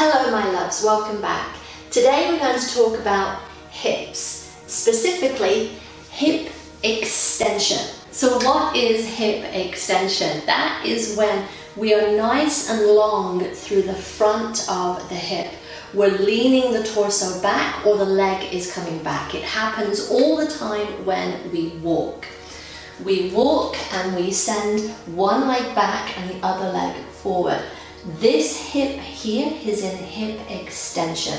Hello my loves, welcome back. Today we're going to talk about hips, specifically hip extension. So what is hip extension? That is when we are nice and long through the front of the hip. We're leaning the torso back or the leg is coming back. It happens all the time when we walk. We walk and we send one leg back and the other leg forward. This hip here is in hip extension.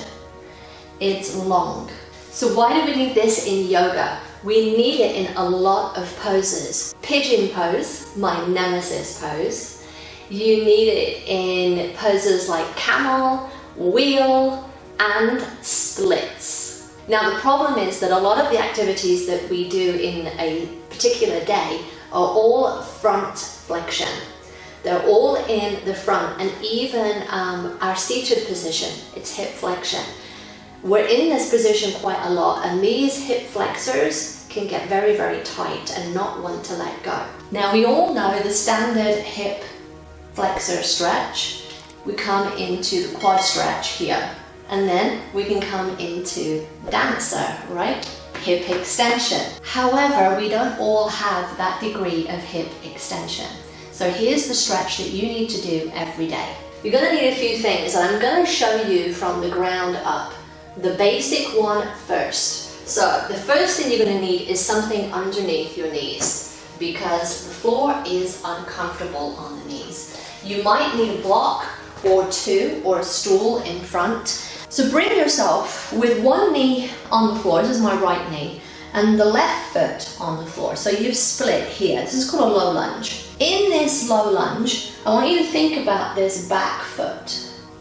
It's long. So why do we need this in yoga? We need it in a lot of poses. Pigeon pose, my nemesis pose. You need it in poses like camel, wheel, and splits. Now the problem is that a lot of the activities that we do in a particular day are all front flexion. They're all in the front, and even our seated position, it's hip flexion. We're in this position quite a lot, and these hip flexors can get very, very tight and not want to let go. Now we all know the standard hip flexor stretch. We come into the quad stretch here, and then we can come into dancer, right? Hip extension. However, we don't all have that degree of hip extension. So here's the stretch that you need to do every day. You're going to need a few things, and I'm going to show you from the ground up. The basic one first. So the first thing you're going to need is something underneath your knees, because the floor is uncomfortable on the knees. You might need a block or two or a stool in front. So bring yourself with one knee on the floor, this is my right knee, and the left foot on the floor. So you've split here. This is called a low lunge. In this low lunge, I want you to think about this back foot.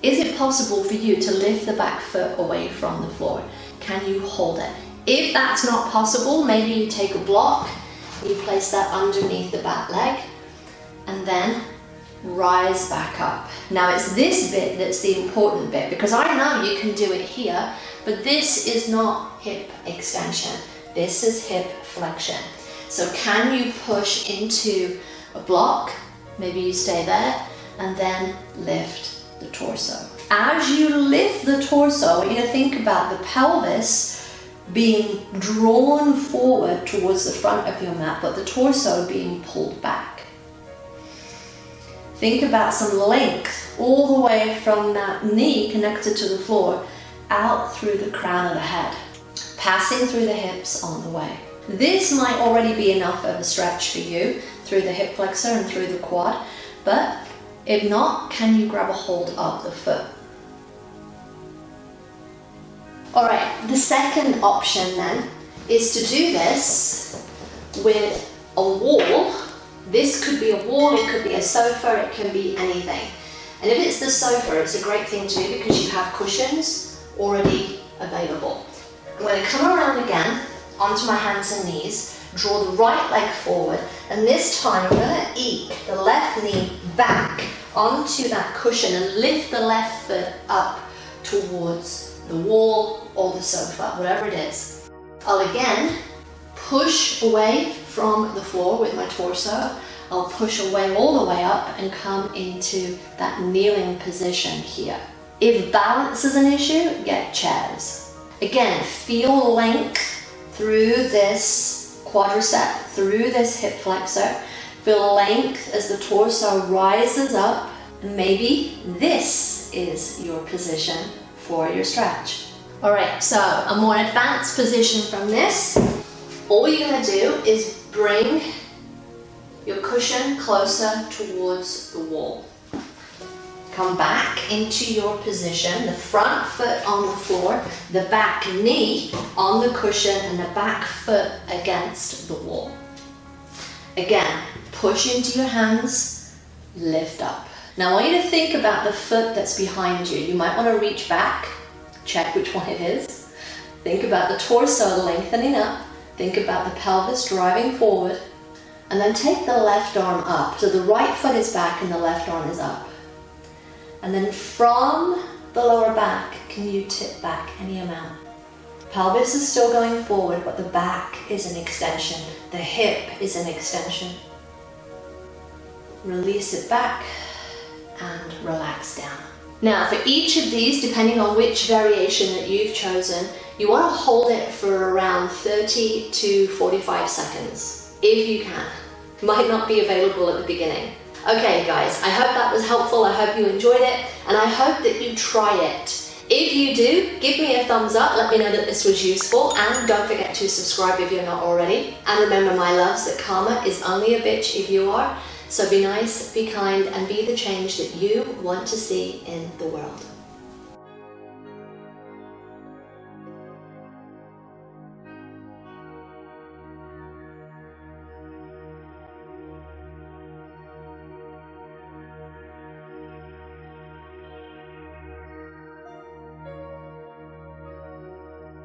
Is it possible for you to lift the back foot away from the floor? Can you hold it? If that's not possible, maybe you take a block, you place that underneath the back leg, and then rise back up. Now it's this bit that's the important bit, because I know you can do it here, but this is not hip extension. This is hip flexion. So can you push into a block? Maybe you stay there and then lift the torso. As you lift the torso, I want you to think about the pelvis being drawn forward towards the front of your mat, but the torso being pulled back. Think about some length all the way from that knee connected to the floor out through the crown of the head, passing through the hips on the way. This might already be enough of a stretch for you through the hip flexor and through the quad, but if not, can you grab a hold of the foot? All right, the second option then is to do this with a wall. This could be a wall, it could be a sofa, it can be anything. And if it's the sofa, it's a great thing to do because you have cushions already available. I'm going to come around again onto my hands and knees, draw the right leg forward, and this time I'm going to eke the left knee back onto that cushion and lift the left foot up towards the wall or the sofa, whatever it is. I'll again push away from the floor with my torso. I'll push away all the way up and come into that kneeling position here. If balance is an issue, get chairs. Again, feel length through this quadricep, through this hip flexor. Feel length as the torso rises up, and maybe this is your position for your stretch. All right, so a more advanced position from this. All you're going to do is bring your cushion closer towards the wall. Come back into your position, the front foot on the floor, the back knee on the cushion, and the back foot against the wall. Again, push into your hands, lift up. Now I want you to think about the foot that's behind you. You might want to reach back, check which one it is. Think about the torso lengthening up. Think about the pelvis driving forward. And then take the left arm up. So the right foot is back and the left arm is up. And then from the lower back, can you tip back any amount? Pelvis is still going forward, but the back is an extension. The hip is an extension. Release it back and relax down. Now for each of these, depending on which variation that you've chosen, you want to hold it for around 30 to 45 seconds, if you can. Might not be available at the beginning. Okay guys, I hope that was helpful, I hope you enjoyed it, and I hope that you try it. If you do, give me a thumbs up, let me know that this was useful, and don't forget to subscribe if you're not already. And remember, my loves, that karma is only a bitch if you are. So be nice, be kind, and be the change that you want to see in the world.